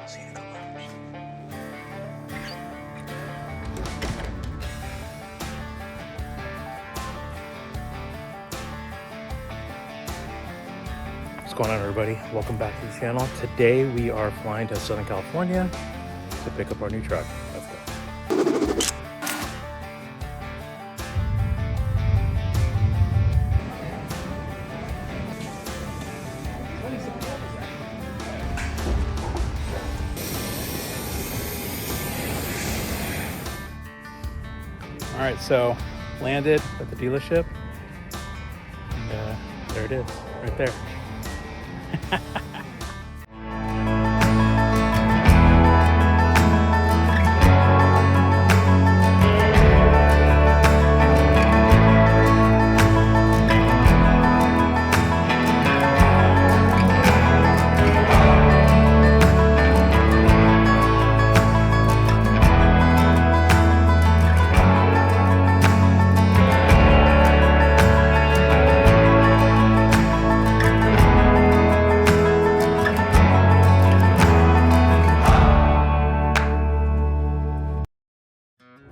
see you in a couple hours. What's going on, everybody? Welcome back to the channel. Today we are flying to Southern California to pick up our new truck. Let's go. All right, so landed at the dealership, and there it is, right there.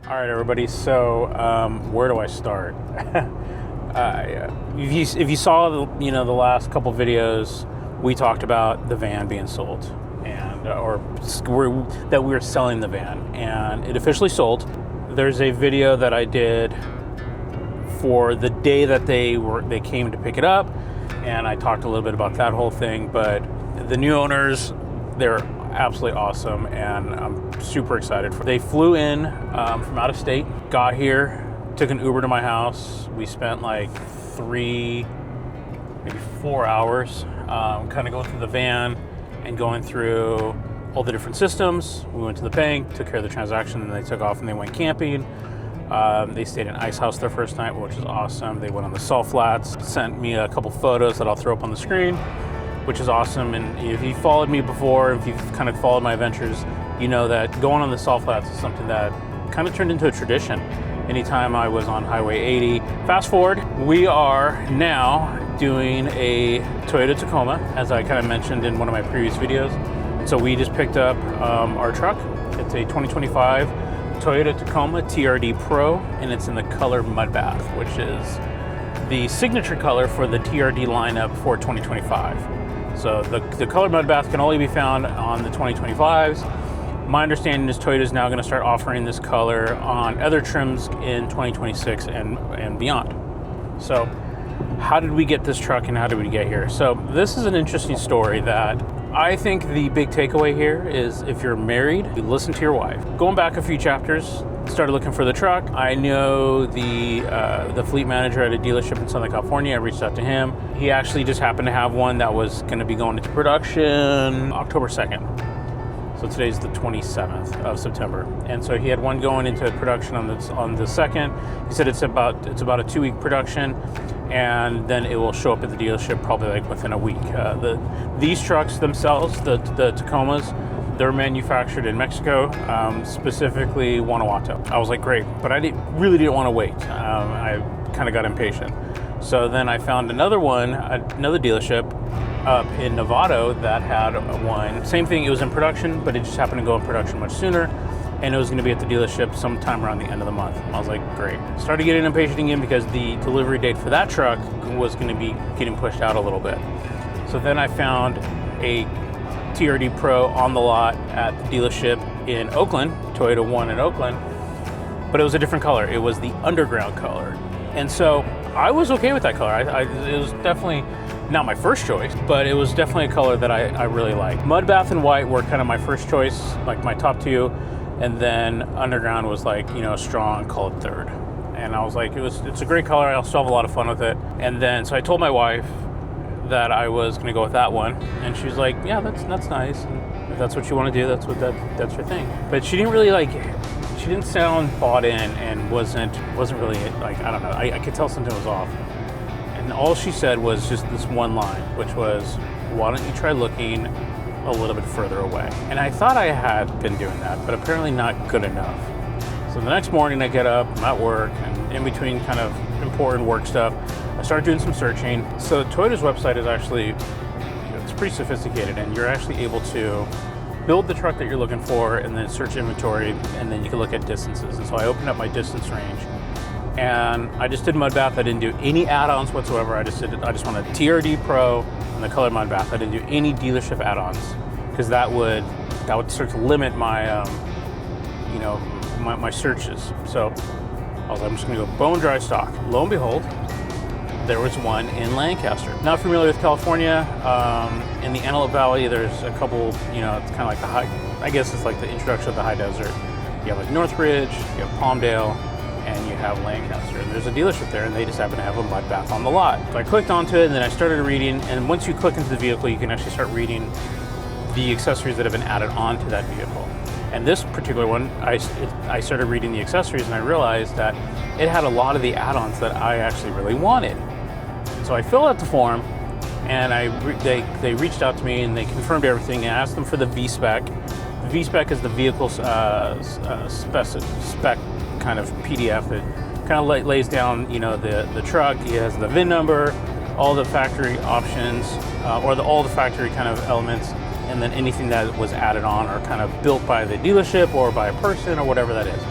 All right, everybody. So, where do I start? If you saw the last couple videos, we talked about the van being sold, and that we were selling the van, and it officially sold. There's a video that I did for the day that they came to pick it up, and I talked a little bit about that whole thing. But the new owners, they're absolutely awesome, and I'm super excited for. They flew in from out of state, got here, took an Uber to my house. We spent like 3, maybe 4 hours kind of going through the van and going through all the different systems. We went to the bank, took care of the transaction, and they took off and they went camping. They stayed in Ice House their first night, which is awesome. They went on the Salt Flats, sent me a couple photos that I'll throw up on the screen, which is awesome. And if you followed me before, if you've kind of followed my adventures, you know that going on the Salt Flats is something that kind of turned into a tradition anytime I was on Highway 80. Fast forward, we are now doing a Toyota Tacoma, as I kind of mentioned in one of my previous videos. So we just picked up our truck. It's a 2025 Toyota Tacoma TRD Pro, and it's in the color Mudbath, which is the signature color for the TRD lineup for 2025. So the color Mudbath can only be found on the 2025s. My understanding is Toyota is now going to start offering this color on other trims in 2026 and beyond. So how did we get this truck and how did we get here? So this is an interesting story that I think the big takeaway here is if you're married, you listen to your wife. Going back a few chapters, started looking for the truck. I know the fleet manager at a dealership in Southern California. I reached out to him. He actually just happened to have one that was going to be going into production October 2nd. So today's the 27th of September. And so he had one going into production on the 2nd. He said it's about a 2-week production, and then it will show up at the dealership probably like within a week. These trucks themselves, the Tacomas, they're manufactured in Mexico, specifically Guanajuato. I was like, great, but I really didn't want to wait. I kind of got impatient. So then I found another dealership up in Novato that had one. Same thing, it was in production, but it just happened to go in production much sooner, and it was going to be at the dealership sometime around the end of the month. I was like, great. Started getting impatient again because the delivery date for that truck was going to be getting pushed out a little bit. So then I found a TRD Pro on the lot at the dealership in Oakland, Toyota One in Oakland, but it was a different color. It was the underground color. And so I was okay with that color. It was definitely not my first choice, but it was definitely a color that I really liked. Mudbath and white were kind of my first choice, like my top two, and then underground was like, a strong colored third. And I was like, it's a great color. I'll still have a lot of fun with it. And then, so I told my wife that I was going to go with that one, and she was like, yeah, that's nice. And if that's what you want to do, that's your thing. But she didn't really she didn't sound bought in, and wasn't really like, I don't know. I could tell something was off. And all she said was just this one line, which was, why don't you try looking a little bit further away? And I thought I had been doing that, but apparently not good enough. So the next morning I get up, I'm at work, and in between kind of important work stuff, I started doing some searching. So Toyota's website is actually, it's pretty sophisticated, and you're actually able to build the truck that you're looking for, and then search inventory, and then you can look at distances. And so I opened up my distance range, and I just did mud bath. I didn't do any add-ons whatsoever. I just wanted TRD Pro and the color mud bath. I didn't do any dealership add-ons, because that would start to limit my my searches. So I was like, I'm just gonna go bone dry stock. Lo and behold, there was one in Lancaster. Not familiar with California. In the Antelope Valley, there's a couple, it's kind of like I guess it's like the introduction of the high desert. You have like Northridge, you have Palmdale, and you have Lancaster. And there's a dealership there, and they just happen to have a mud bath on the lot. So I clicked onto it, and then I started reading, and once you click into the vehicle, you can actually start reading the accessories that have been added onto that vehicle. And this particular one, I started reading the accessories, and I realized that it had a lot of the add-ons that I actually really wanted. So I filled out the form, and they reached out to me, and they confirmed everything, and I asked them for the V-Spec. The V-Spec is the vehicle's spec kind of PDF that kind of lays down, the truck. It has the VIN number, all the factory options, all the factory kind of elements, and then anything that was added on or kind of built by the dealership or by a person or whatever that is,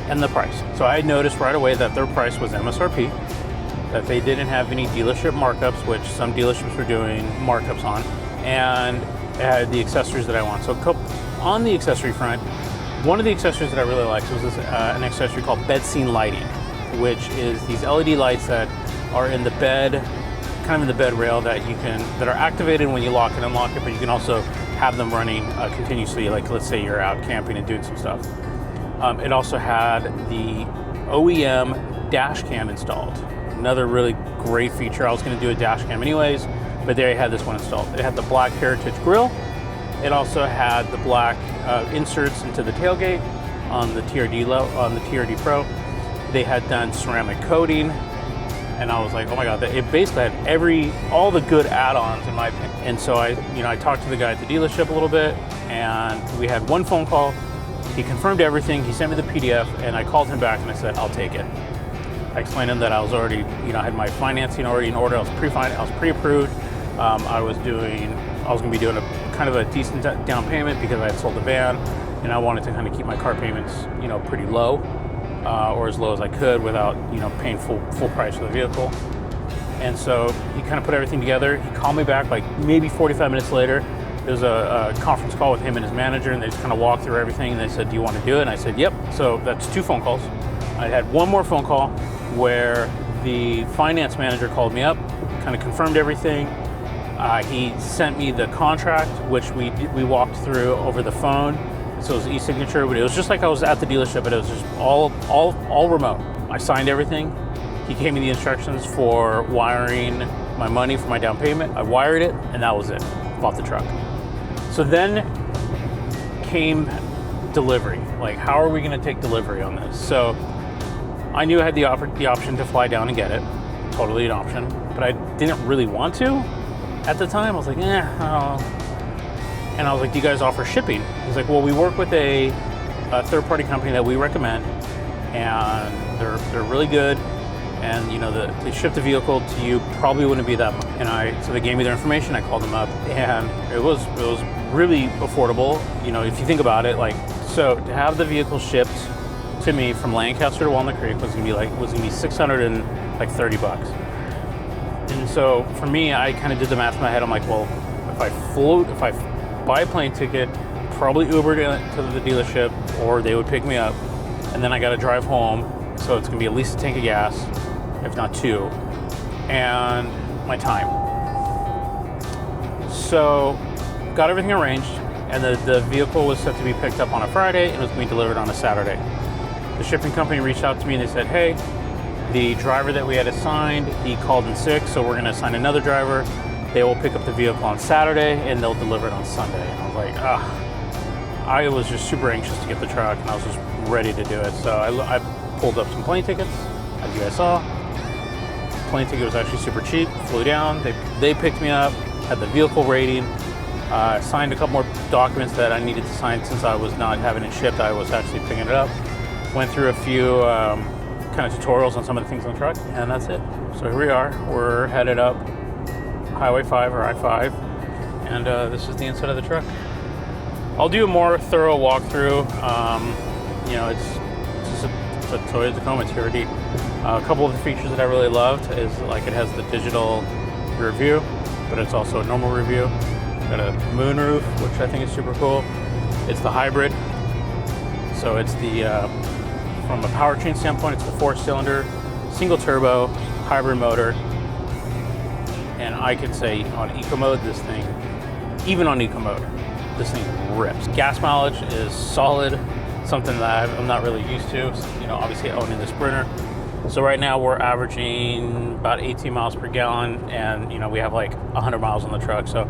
and the price. So I noticed right away that their price was MSRP, that they didn't have any dealership markups, which some dealerships were doing markups on, and it had the accessories that I want. So on the accessory front, one of the accessories that I really liked was an accessory called bed scene lighting, which is these LED lights that are in the bed, kind of in the bed rail, that are activated when you lock and unlock it, but you can also have them running continuously, like let's say you're out camping and doing some stuff. It also had the OEM dash cam installed. Another really great feature. I was going to do a dash cam anyways, but they had this one installed. It had the black Heritage grille. It also had the black inserts into the tailgate on the TRD Pro. They had done ceramic coating, and I was like, oh my god! It basically had all the good add-ons in my opinion. And so I talked to the guy at the dealership a little bit, and we had one phone call. He confirmed everything. He sent me the PDF, and I called him back and I said, I'll take it. I explained to him that I was already, I had my financing already in order. I was pre-approved. I was going to be doing a kind of a decent down payment because I had sold the van, and I wanted to kind of keep my car payments, pretty low, or as low as I could without, paying full price for the vehicle. And so he kind of put everything together. He called me back like maybe 45 minutes later. There was a conference call with him and his manager, and they just kind of walked through everything, and they said, do you want to do it? And I said, yep. So that's 2 phone calls. I had one more phone call where the finance manager called me up, kind of confirmed everything. He sent me the contract, which we walked through over the phone. So it was e-signature, but it was just like I was at the dealership, but it was just all remote. I signed everything. He gave me the instructions for wiring my money for my down payment. I wired it, and that was it. Bought the truck. So then came delivery. Like, how are we going to take delivery on this? So I knew I had the option to fly down and get it. Totally an option. But I didn't really want to at the time. I was like, oh. And I was like, do you guys offer shipping? He's like, well, we work with a third-party company that we recommend, and they're really good. And to ship the vehicle to you probably wouldn't be that much. So they gave me their information. I called them up, and it was really affordable. If you think about it, so to have the vehicle shipped to me from Lancaster to Walnut Creek was gonna be $630. And so for me, I kind of did the math in my head. I'm like, well, if I buy a plane ticket, probably Uber to the dealership, or they would pick me up, and then I got to drive home. So it's gonna be at least a tank of gas, if not 2, and my time. So got everything arranged, and the vehicle was set to be picked up on a Friday, and it was going to be delivered on a Saturday. The shipping company reached out to me, and they said, hey, the driver that we had assigned, he called in sick, so we're going to assign another driver. They will pick up the vehicle on Saturday, and they'll deliver it on Sunday. And I was like, I was just super anxious to get the truck, and I was just ready to do it. So I pulled up some plane tickets, as you guys saw. Plane ticket was actually super cheap. Flew down. They picked me up. Had the vehicle rating. Signed a couple more documents that I needed to sign since I was not having it shipped. I was actually picking it up. Went through a few kind of tutorials on some of the things on the truck, and that's it. So here we are. We're headed up Highway 5 or I-5, and this is the inside of the truck. I'll do a more thorough walkthrough. You know, it's a Toyota Tacoma. It's already a couple of the features that I really loved is like it has the digital rear view, but it's also a normal rear view. Got a moonroof, which I think is super cool. It's the hybrid, so it's the from a powertrain standpoint, it's the 4-cylinder, single turbo, hybrid motor. And I could say on eco mode, this thing, even on eco mode, this thing rips. Gas mileage is solid, something that I'm not really used to, you know, obviously owning the Sprinter. So right now we're averaging about 18 miles per gallon, and you know, we have like 100 miles on the truck. So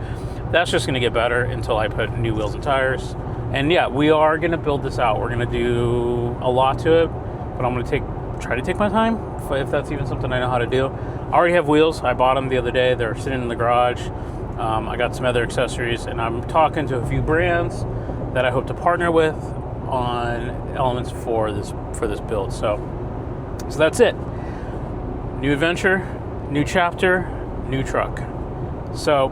that's just gonna get better until I put new wheels and tires. And yeah, we are gonna build this out. We're gonna do a lot to it, but I'm gonna try to take my time, if that's even something I know how to do. I already have wheels. I bought them the other day. They're sitting in the garage. I got some other accessories, and I'm talking to a few brands that I hope to partner with on elements for this build. So that's it. New adventure, new chapter, new truck. So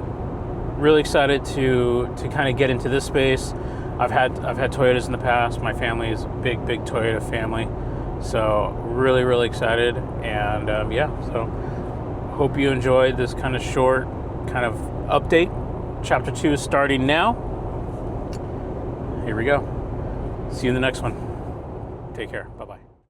really excited to kind of get into this space. I've had Toyotas in the past. My family is a big Toyota family. So really excited, and yeah, so hope you enjoyed this kind of short kind of update. Chapter 2 is starting now. Here we go. See you in the next one. Take care. Bye-bye.